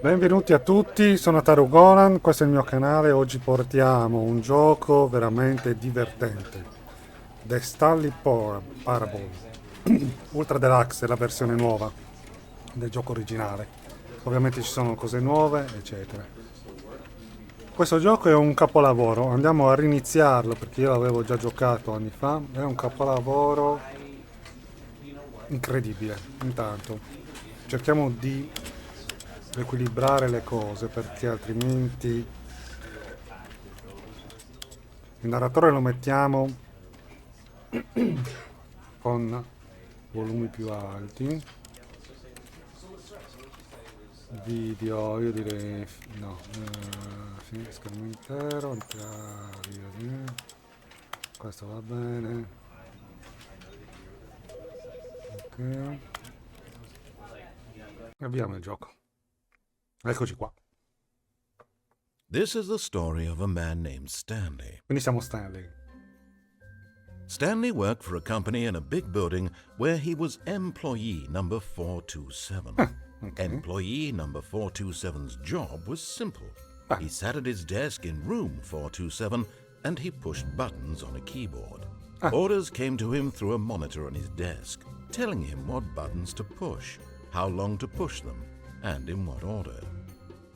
Benvenuti a tutti, sono Tarugonan, questo è il mio canale. Oggi portiamo un gioco veramente divertente, The Stanley Parable, Ultra Deluxe è la versione nuova del gioco originale. Ovviamente ci sono cose nuove, eccetera. Questo gioco è un capolavoro, andiamo a riniziarlo perché io l'avevo già giocato anni fa, è un capolavoro incredibile. Intanto cerchiamo di equilibrare le cose perché altrimenti il narratore lo mettiamo con volumi più alti, video io direi no, schermo intero, questo va bene, ok, avviamo il gioco, eccoci qua. This is the story of a man named Stanley. Quindi siamo Stanley. Stanley worked for a company in a big building where he was employee number 427. Okay. Employee number 427's job was simple. He sat at his desk in room 427 and he pushed buttons on a keyboard. Orders came to him through a monitor on his desk, telling him what buttons to push, how long to push them, and in what order.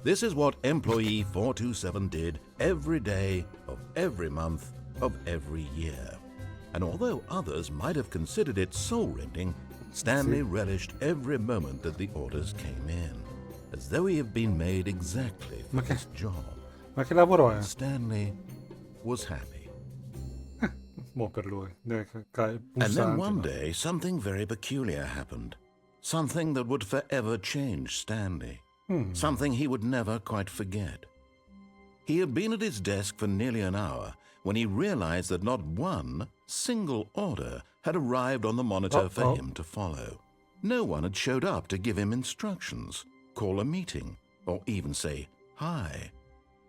This is what employee 427 did every day of every month of every year. And although others might have considered it soul-rending, Stanley relished every moment that the orders came in, as though he had been made exactly for this job. Ma che lavoro è? Stanley was happy. Buon per lui. And then one day, something very peculiar happened. Something that would forever change Stanley. Something he would never quite forget. He had been at his desk for nearly an hour when he realized that not one single order had arrived on the monitor for him to follow. No one had showed up to give him instructions, call a meeting, or even say hi.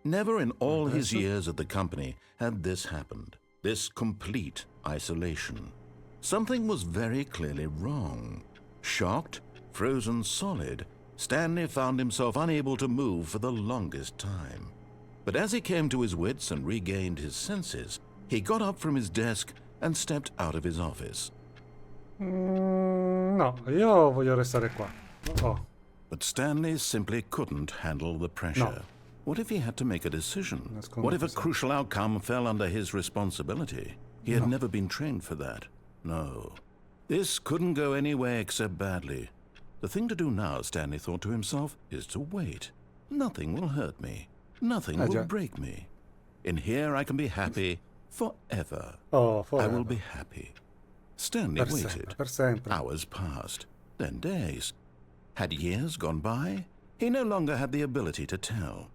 Never in all his years at the company had this happened, this complete isolation. Something was very clearly wrong. Shocked, frozen solid, Stanley found himself unable to move for the longest time. But as he came to his wits and regained his senses, he got up from his desk and stepped out of his office. No, io voglio restare qua. Oh. But Stanley simply couldn't handle the pressure. No. What if he had to make a decision? What if a crucial outcome fell under his responsibility? He had never been trained for that. No. This couldn't go any way except badly. The thing to do now, Stanley thought to himself, is to wait. Nothing will hurt me. Nothing will break me. In here I can be happy forever. Oh, forever. I will be happy. Stanley waited. Per sempre. Hours passed, then days. Had years gone by? He no longer had the ability to tell.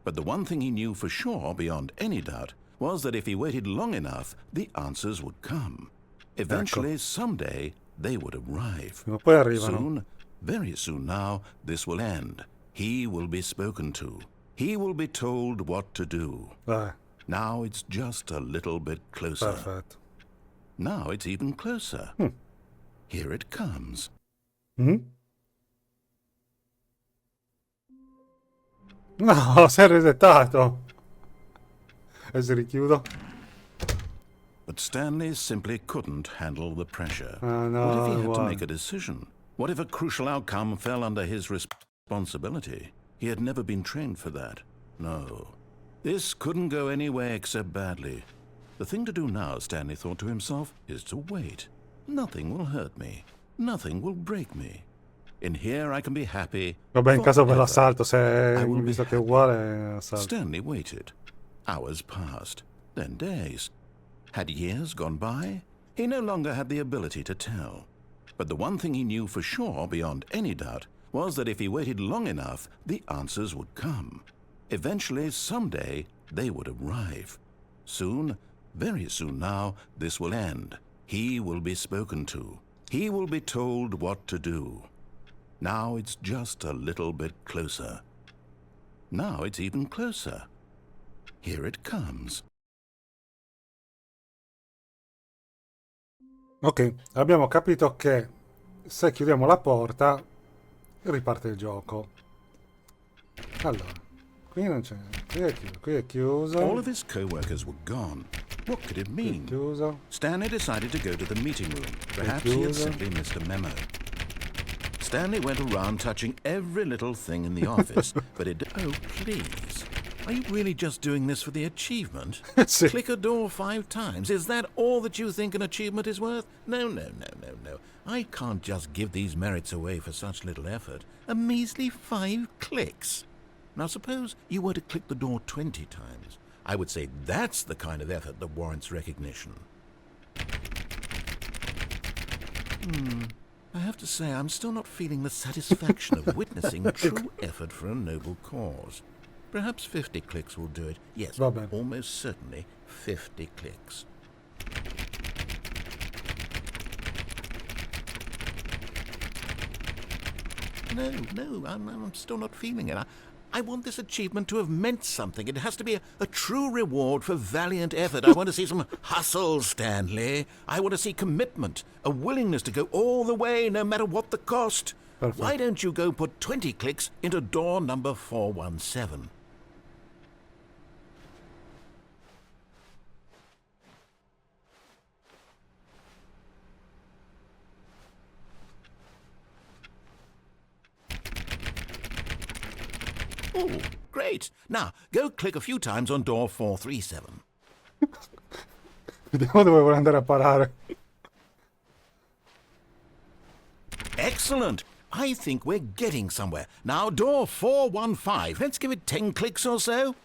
But the one thing he knew for sure, beyond any doubt, was that if he waited long enough, the answers would come. Eventually, someday, they would arrive. Ma poi arrivano. Soon, very soon now, this will end. He will be spoken to. He will be told what to do. Now it's just a little bit closer. Perfetto. Now it's even closer. Here it comes. No, si è resettato. E si richiudo. But Stanley simply couldn't handle the pressure. No, what if he had to make a decision? What if a crucial outcome fell under his responsibility? He had never been trained for that. No. This couldn't go any way except badly. The thing to do now, Stanley thought to himself, is to wait. Nothing will hurt me. Nothing will break me. In here I can be happy. Vabbè, in caso per l'assalto, se visto che è uguale, assalto. Stanley waited. Hours passed, then days. Had years gone by? He no longer had the ability to tell. But the one thing he knew for sure, beyond any doubt, was that if he waited long enough, the answers would come. Eventually, someday, they would arrive. Soon, very soon now, this will end. He will be spoken to. He will be told what to do. Now it's just a little bit closer. Now it's even closer. Here it comes. Ok, abbiamo capito che se chiudiamo la porta riparte il gioco. Allora, qui non c'è, qui è chiuso. All of his co-workers were gone. What could it mean? Chiuso. Stanley decided to go to the meeting room. Perhaps he had simply missed a memo. Stanley went around touching every little thing in the office, but it... Oh, please. Are you really just doing this for the achievement? Sì. Click a door 5 times. Is that all that you think an achievement is worth? No. I can't just give these merits away for such little effort. A measly 5 clicks. Now suppose you were to click the door 20 times. I would say that's the kind of effort that warrants recognition. I have to say, I'm still not feeling the satisfaction of witnessing true effort for a noble cause. Perhaps 50 clicks will do it. Yes, almost certainly 50 clicks. No, I'm still not feeling it. I want this achievement to have meant something. It has to be a true reward for valiant effort. I want to see some hustle, Stanley. I want to see commitment, a willingness to go all the way, no matter what the cost. Perfect. Why don't you go put 20 clicks into door number 417? Oh, great. Now, go click a few times on door 437. Vediamo dove vuole andare a parare. Excellent. I think we're getting somewhere. Now, door 415. Let's give it 10 clicks or so.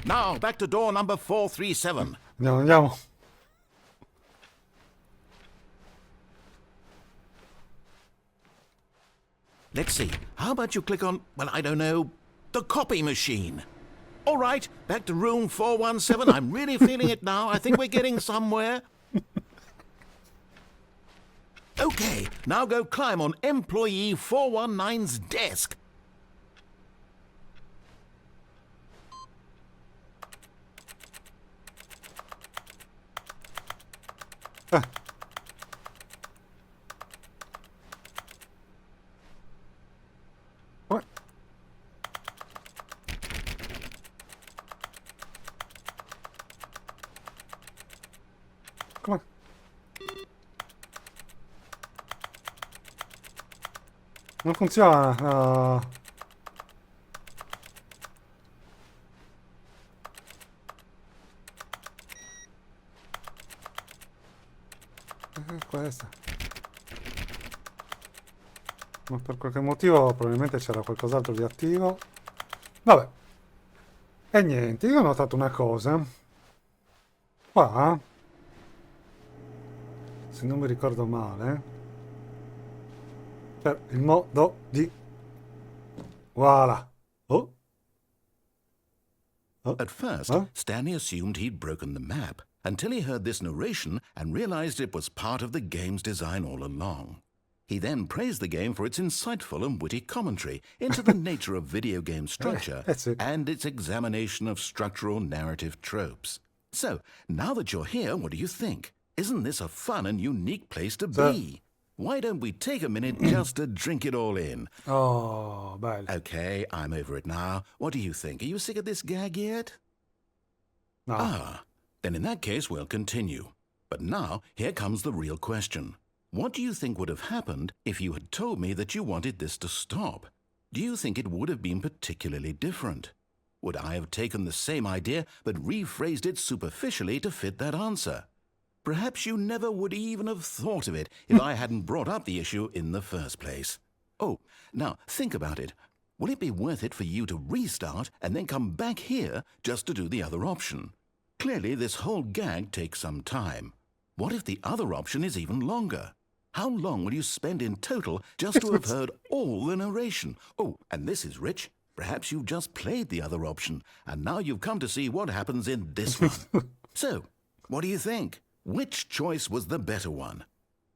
Now, back to door number 437. Andiamo. Let's see. How about you click on, well, I don't know, the copy machine? All right, back to room 417. I'm really feeling it now. I think we're getting somewhere. Okay, now go climb on employee 419's desk. What? Come on. Non funziona. Questa. Ma per qualche motivo probabilmente c'era qualcos'altro di attivo. Vabbè. E niente, io ho notato una cosa. Qua, se non mi ricordo male, per il modo di... Voilà. Oh. At first, Stanley assumed he'd broken the map until he heard this narration and realized it was part of the game's design all along. He then praised the game for its insightful and witty commentary into the nature of video game structure and its examination of structural narrative tropes. So, now that you're here, what do you think? Isn't this a fun and unique place to be? Why don't we take a minute just to drink it all in? Oh, bello. Okay, I'm over it now. What do you think? Are you sick of this gag yet? No. Ah, then in that case, we'll continue. But now, here comes the real question. What do you think would have happened if you had told me that you wanted this to stop? Do you think it would have been particularly different? Would I have taken the same idea but rephrased it superficially to fit that answer? Perhaps you never would even have thought of it if I hadn't brought up the issue in the first place. Oh, now think about it. Will it be worth it for you to restart and then come back here just to do the other option? Clearly, this whole gag takes some time. What if the other option is even longer? How long will you spend in total just to have heard all the narration? Oh, and this is rich. Perhaps you've just played the other option, and now you've come to see what happens in this one. So, what do you think? Which choice was the better one?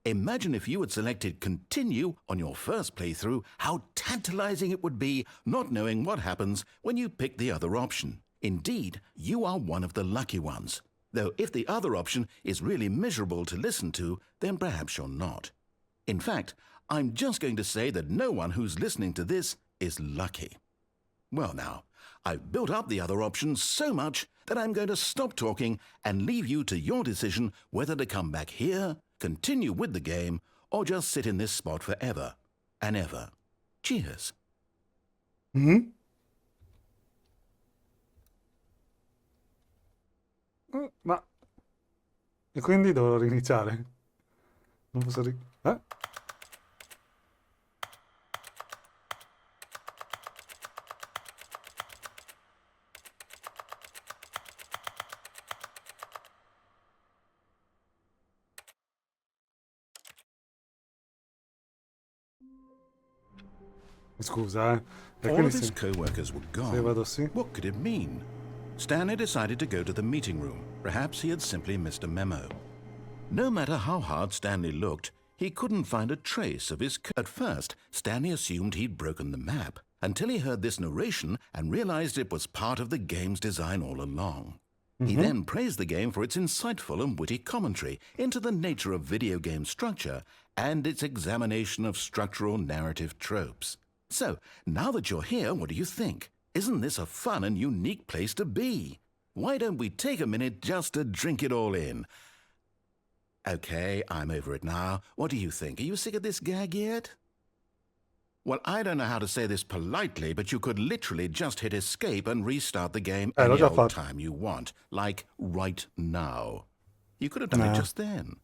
Imagine if you had selected continue on your first playthrough, how tantalizing it would be not knowing what happens when you pick the other option. Indeed, you are one of the lucky ones. Though if the other option is really miserable to listen to, then perhaps you're not. In fact, I'm just going to say that no one who's listening to this is lucky. Well now, I've built up the other options so much that I'm going to stop talking and leave you to your decision whether to come back here, continue with the game, or just sit in this spot forever and ever. Cheers. Ma... E quindi dovrò riniziare? Non posso Scusa, All of his co-workers were gone. Se vado sì. What could it mean? Stanley decided to go to the meeting room. Perhaps he had simply missed a memo. No matter how hard Stanley looked, he couldn't find a trace of his At first, Stanley assumed he'd broken the map, until he heard this narration and realized it was part of the game's design all along. He then praised the game for its insightful and witty commentary into the nature of video game structure and its examination of structural narrative tropes. So, now that you're here, what do you think? Isn't this a fun and unique place to be? Why don't we take a minute just to drink it all in? Okay, I'm over it now. What do you think? Are you sick of this gag yet? Well, I don't know how to say this politely, but you could literally just hit escape and restart the game any old time you want, like right now. You could have done it just then.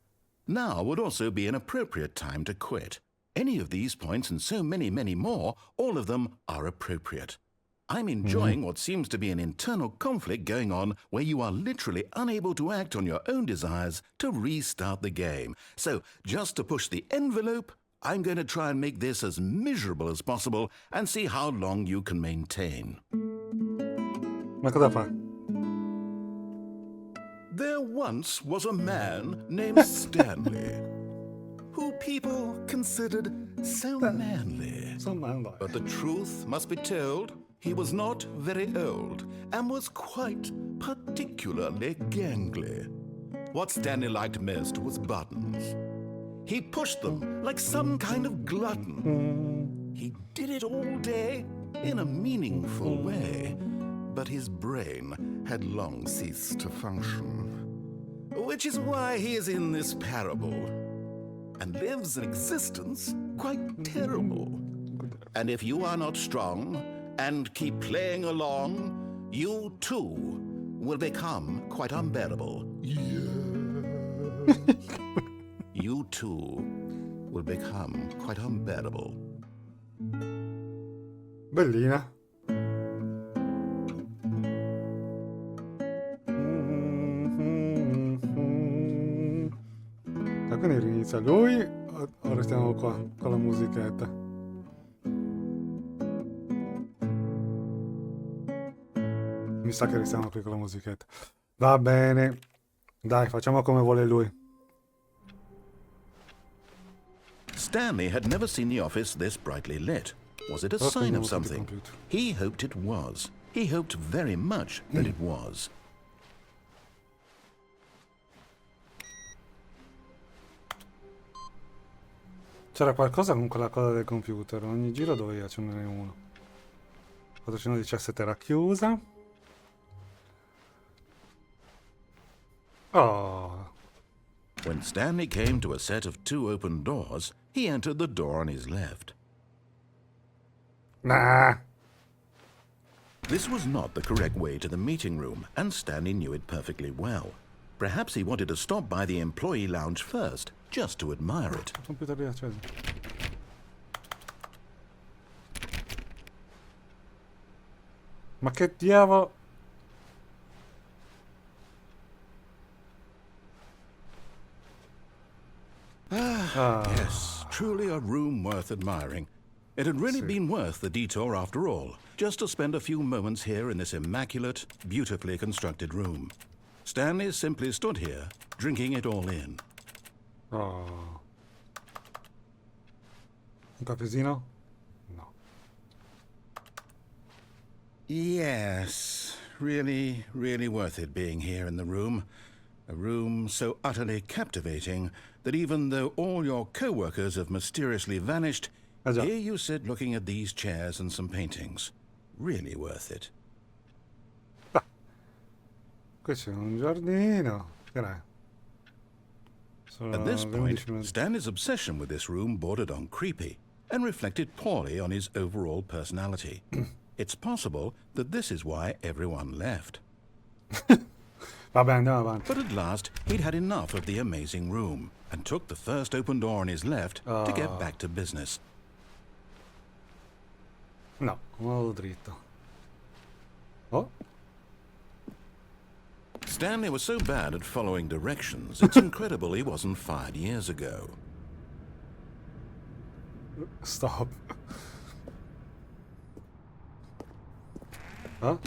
Now would also be an appropriate time to quit. Any of these points and so many, many more, all of them are appropriate. I'm enjoying what seems to be an internal conflict going on where you are literally unable to act on your own desires to restart the game. So, just to push the envelope, I'm going to try and make this as miserable as possible and see how long you can maintain. Ma cosa fa? There once was a man named Stanley, who people considered so manly. But the truth must be told, he was not very old and was quite particularly gangly. What Stanley liked most was buttons. He pushed them like some kind of glutton. He did it all day in a meaningful way, but his brain had long ceased to function. Which is why he is in this parable and lives an existence quite terrible. And if you are not strong and keep playing along, you too will become quite unbearable. You too will become quite unbearable. Bellina. E quindi rinizia lui o restiamo qua con la musichetta? Mi sa che restiamo qui con la musichetta. Va bene. Dai, facciamo come vuole lui. Stanley had never seen the office this brightly lit. Was it a sign of something? He hoped it was. He hoped very much that it was. C'era qualcosa con quella cosa del computer. Ogni giro dovevi accendere uno. 417 era chiusa. Oh. When Stanley came to a set of 2 open doors, he entered the door on his left. Nah. This was not the correct way to the meeting room, and Stanley knew it perfectly well. Perhaps he wanted to stop by the employee lounge first, just to admire it. Il computer lì acceso. Ma che diavolo? Yes, truly a room worth admiring. It had really been worth the detour after all, just to spend a few moments here in this immaculate, beautifully constructed room. Stanley simply stood here, drinking it all in. Oh. Un caffezzino? No. Yes, really, really worth it being here in the room. A room so utterly captivating that even though all your co-workers have mysteriously vanished, here you sit looking at these chairs and some paintings. Really worth it. Ah, qui c'è un giardino. At this point, Stanley's obsession with this room bordered on creepy and reflected poorly on his overall personality. It's possible that this is why everyone left. Vabbè, andiamo avanti. But at last, he'd had enough of the amazing room and took the first open door on his left to get back to business. No, vado dritto. Oh. Stanley was so bad at following directions, it's incredible he wasn't fired years ago. Stop. Huh?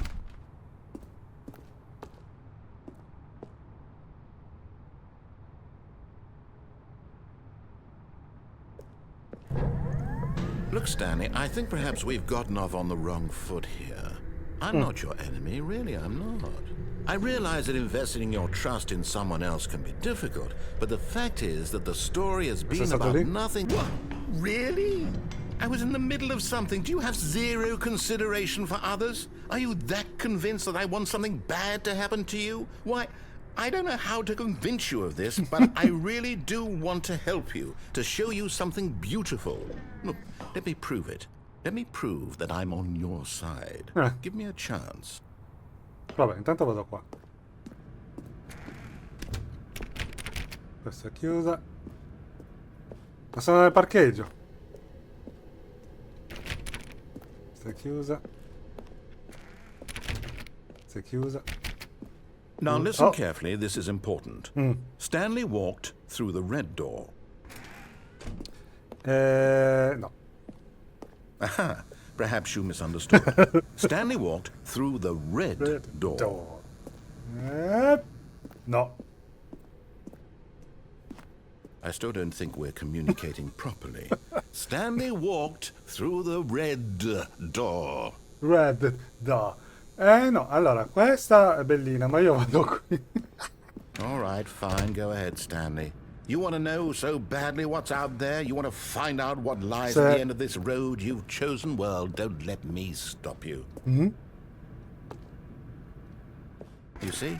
Look, Stanley, I think perhaps we've gotten off on the wrong foot here. I'm not your enemy, really, I'm not. I realize that investing your trust in someone else can be difficult, but the fact is that the story has been about nothing. What? Really? I was in the middle of something. Do you have zero consideration for others? Are you that convinced that I want something bad to happen to you? Why, I don't know how to convince you of this, but I really do want to help you, to show you something beautiful. Look, let me prove it. Let me prove that I'm on your side. Give me a chance. Vabbè, intanto vado qua. Questa è chiusa. Ma sono nel parcheggio. Questa è chiusa. Questa è chiusa. Now listen carefully, this is important. Stanley walked through the red door. No. Aha, perhaps you misunderstood. Stanley walked through the red door. No. I still don't think we're communicating properly. Stanley walked through the red door. Red door. No, allora, questa è bellina, ma io vado qui. All right, fine, go ahead, Stanley. You want to know so badly what's out there? You want to find out what lies at the end of this road you've chosen? Well, don't let me stop you. You see?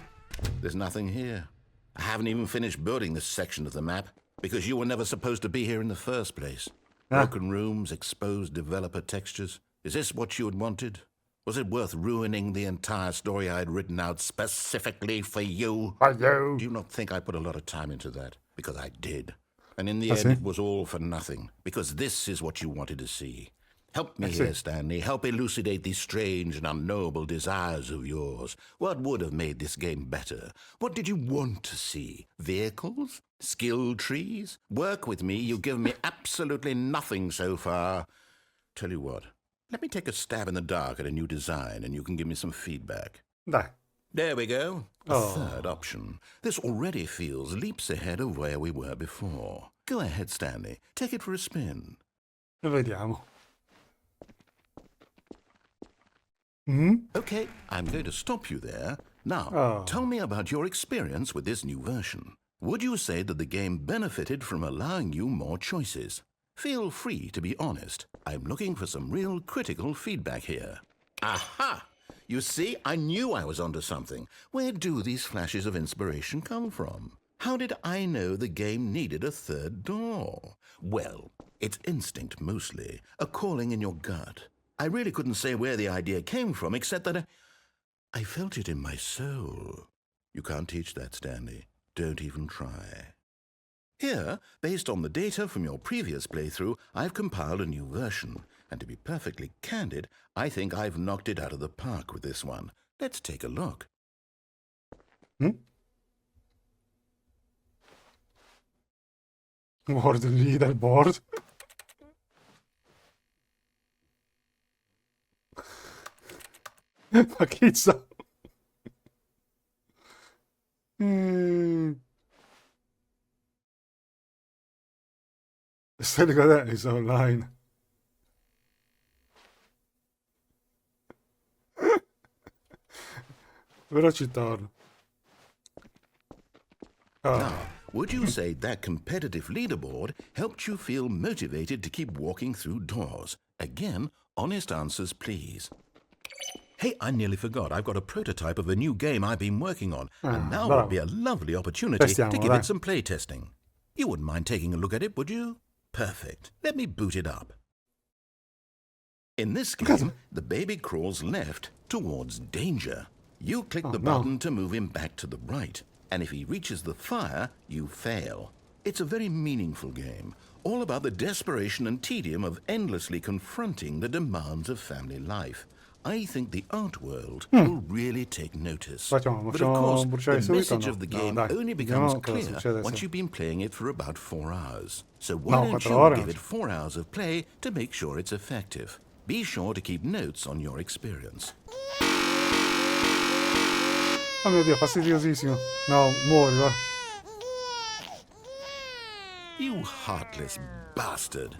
There's nothing here. I haven't even finished building this section of the map, because you were never supposed to be here in the first place. Broken rooms, exposed developer textures. Is this what you had wanted? Was it worth ruining the entire story I had written out specifically for you? Do you not think I put a lot of time into that? Because I did. And in the end, it was all for nothing. Because this is what you wanted to see. Help me here, Stanley. Help elucidate these strange and unknowable desires of yours. What would have made this game better? What did you want to see? Vehicles? Skill trees? Work with me. You've given me absolutely nothing so far. Tell you what. Let me take a stab in the dark at a new design, and you can give me some feedback. Dai. There we go. A third option. This already feels leaps ahead of where we were before. Go ahead, Stanley. Take it for a spin. Vediamo. Okay, I'm going to stop you there. Now, tell me about your experience with this new version. Would you say that the game benefited from allowing you more choices? Feel free to be honest. I'm looking for some real critical feedback here. Aha! You see, I knew I was onto something. Where do these flashes of inspiration come from? How did I know the game needed a third door? Well, it's instinct mostly, a calling in your gut. I really couldn't say where the idea came from, except that I felt it in my soul. You can't teach that, Stanley. Don't even try. Here, based on the data from your previous playthrough, I've compiled a new version. And to be perfectly candid, I think I've knocked it out of the park with this one. Let's take a look. Board leaderboard. Ma chi sa? Stai godendo online. Però ci torno. Now, would you say that competitive leaderboard helped you feel motivated to keep walking through doors? Again, honest answers, please. Hey, I nearly forgot. I've got a prototype of a new game I've been working on, and now would be a lovely opportunity to give it some play testing. You wouldn't mind taking a look at it, would you? Perfect. Let me boot it up. In this game, the baby crawls left towards danger. You click the button to move him back to the right, and if he reaches the fire, you fail. It's a very meaningful game, all about the desperation and tedium of endlessly confronting the demands of family life. I think the art world will really take notice. But of course, the message of the game only becomes clear once you've been playing it for about 4 hours. So why don't you give it 4 hours of play to make sure it's effective? Be sure to keep notes on your experience. Oh mio Dio, fastidiosissimo. No, muori, va. You heartless bastard.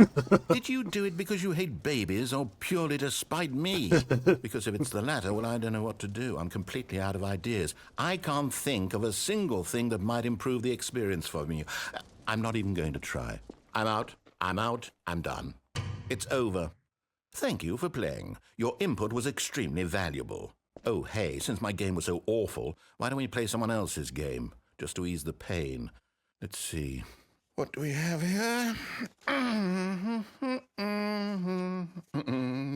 Did you do it because you hate babies or purely to spite me? Because if it's the latter, well, I don't know what to do. I'm completely out of ideas. I can't think of a single thing that might improve the experience for me. I'm not even going to try. I'm out. I'm done. It's over. Thank you for playing. Your input was extremely valuable. Oh, hey, since my game was so awful, why don't we play someone else's game, just to ease the pain? Let's see. What do we have here?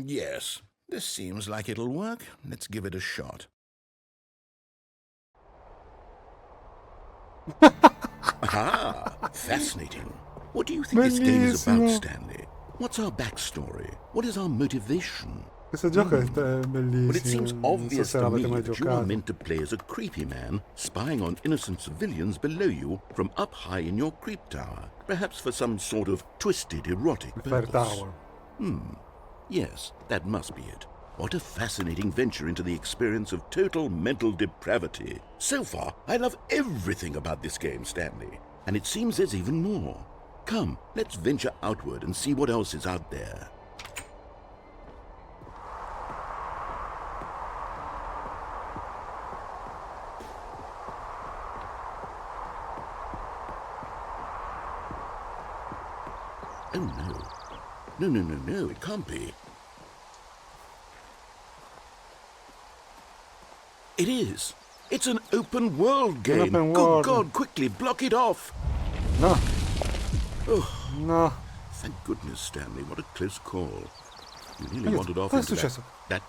Yes, this seems like it'll work. Let's give it a shot. Aha! Fascinating. What do you think this game is about, Stanley? What's our backstory? What is our motivation? Questo gioco è bellissimo. But it seems obvious se to me l'avete mai that you are giocato. meant to play as a creepy man, spying on innocent civilians below you from up high in your creep tower, perhaps for some sort of twisted erotic purpose. Yes, that must be it. What a fascinating venture into the experience of total mental depravity. So far, I love everything about this game, Stanley. And it seems there's even more. Come, let's venture outward and see what else is out there. Oh, no. No, it can't be. It is. It's an open world game. Good God, quickly, block it off. No. Oh. No. Thank goodness, Stanley. What a close call. You nearly wandered off into that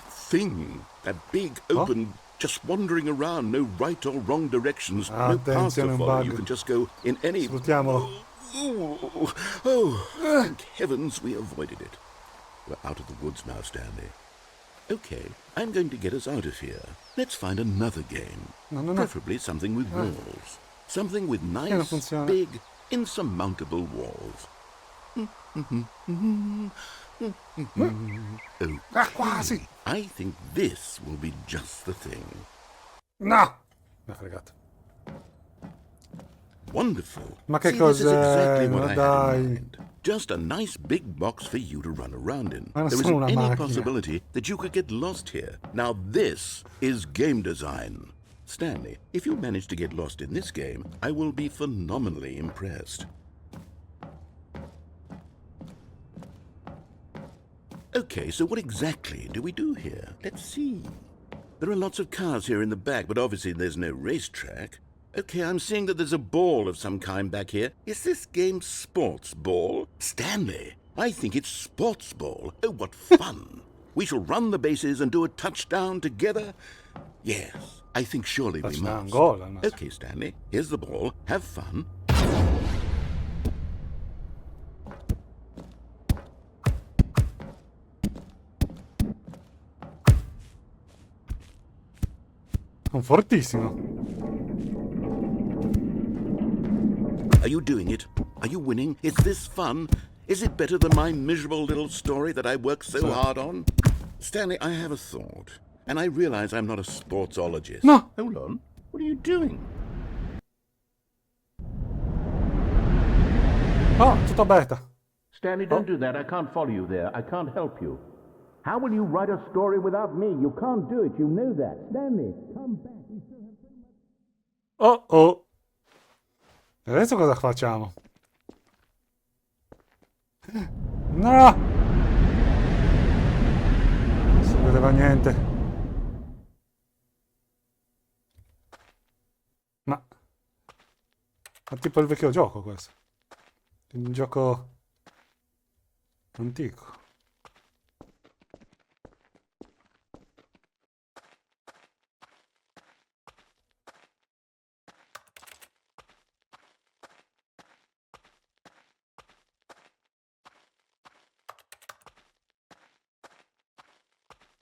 thing. That big, open, just wandering around. No right or wrong directions. No path to follow. You can just go in any... Sfruttiamolo. Thank heavens we avoided it. We're out of the woods now, Stanley. Okay, I'm going to get us out of here. Let's find another game. Preferably something with walls. Something with nice, big, insurmountable walls. Quasi! I think this will be just the thing. No! Mi ha fregato. Wonderful. Ma che See, cos'è? this is exactly what I had Dai. in mind. Just a nice big box for you to run around in. Ma non There sono una isn't any macchina. possibility that you could get lost here. Now this is game design. Stanley, if you manage to get lost in this game, I will be phenomenally impressed. Okay, so what exactly do we do here? Let's see. There are lots of cars here in the back, but obviously there's no racetrack. Okay, I'm seeing that there's a ball of some kind back here. Is this game sports ball? Stanley, I think it's sports ball. Oh, what fun. We shall run the bases and do a touchdown together. Yes, I think surely we must. Goal, Okay, Stanley, here's the ball. Have fun. Sono fortissimo. Are you doing it? Are you winning? Is this fun? Is it better than my miserable little story that I worked so hard on? Stanley, I have a thought. And I realize I'm not a sportsologist. No. Hold on. What are you doing? Oh, tutto beta. Stanley, don't do that. I can't follow you there. I can't help you. How will you write a story without me? You can't do it. You know that. Stanley, come back. We still have so much... Oh. E adesso cosa facciamo? No! Non si vedeva niente. Ma... Ma tipo il vecchio gioco questo. Un gioco antico.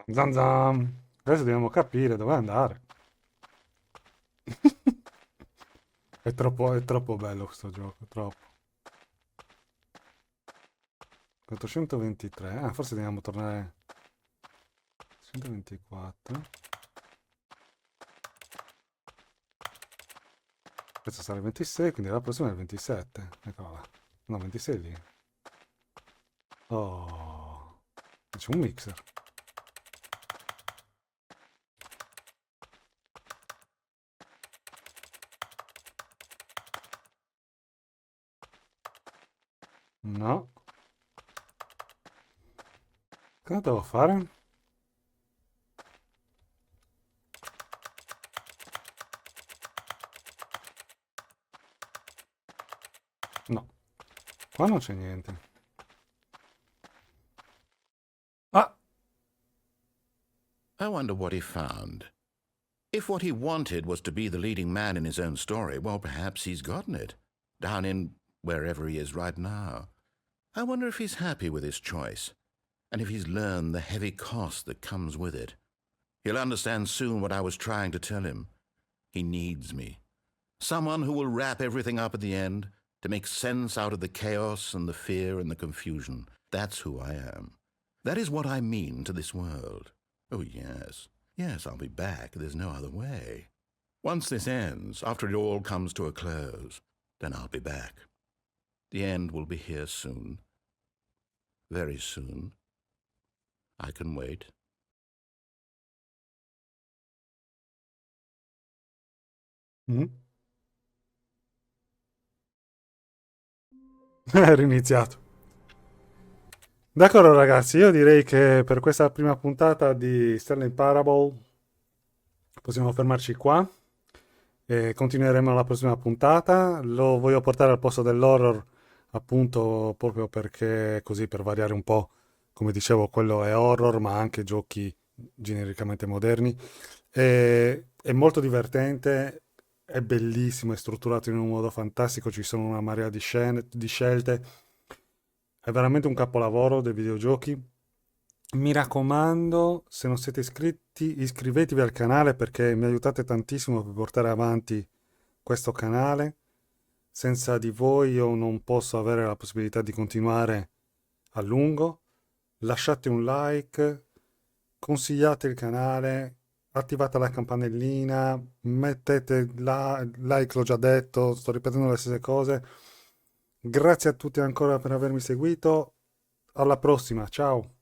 Zan zan. Adesso dobbiamo capire dove andare. È troppo bello questo gioco, troppo. 423. Ah, forse dobbiamo tornare. 124. Questo sarà il 26, quindi la prossima è il 27. Eccola là. No, 26 lì. Oh. C'è un mixer. No. Cosa devo fare? No. Qua non c'è niente. Ah! I wonder what he found. If what he wanted was to be the leading man in his own story, well, perhaps he's gotten it. Down in wherever he is right now. I wonder if he's happy with his choice, and if he's learned the heavy cost that comes with it. He'll understand soon what I was trying to tell him. He needs me. Someone who will wrap everything up at the end, to make sense out of the chaos and the fear and the confusion. That's who I am. That is what I mean to this world. Oh, yes. Yes, I'll be back. There's no other way. Once this ends, after it all comes to a close, then I'll be back. The end will be here soon. Very soon. I can wait. Mm? È riniziato. D'accordo ragazzi, io direi che per questa prima puntata di Stanley Parable possiamo fermarci qua e continueremo la prossima puntata. Lo voglio portare al posto dell'horror appunto proprio perché così per variare un po', come dicevo, quello è horror ma anche giochi genericamente moderni. È molto divertente, è bellissimo, è strutturato in un modo fantastico, ci sono una marea di scene, di scelte. È veramente un capolavoro dei videogiochi. Mi raccomando, se non siete iscritti, iscrivetevi al canale perché mi aiutate tantissimo per portare avanti questo canale. Senza di voi io non posso avere la possibilità di continuare a lungo. Lasciate un like, consigliate il canale, attivate la campanellina, mettete like, l'ho già detto, sto ripetendo le stesse cose. Grazie a tutti ancora per avermi seguito. Alla prossima, ciao!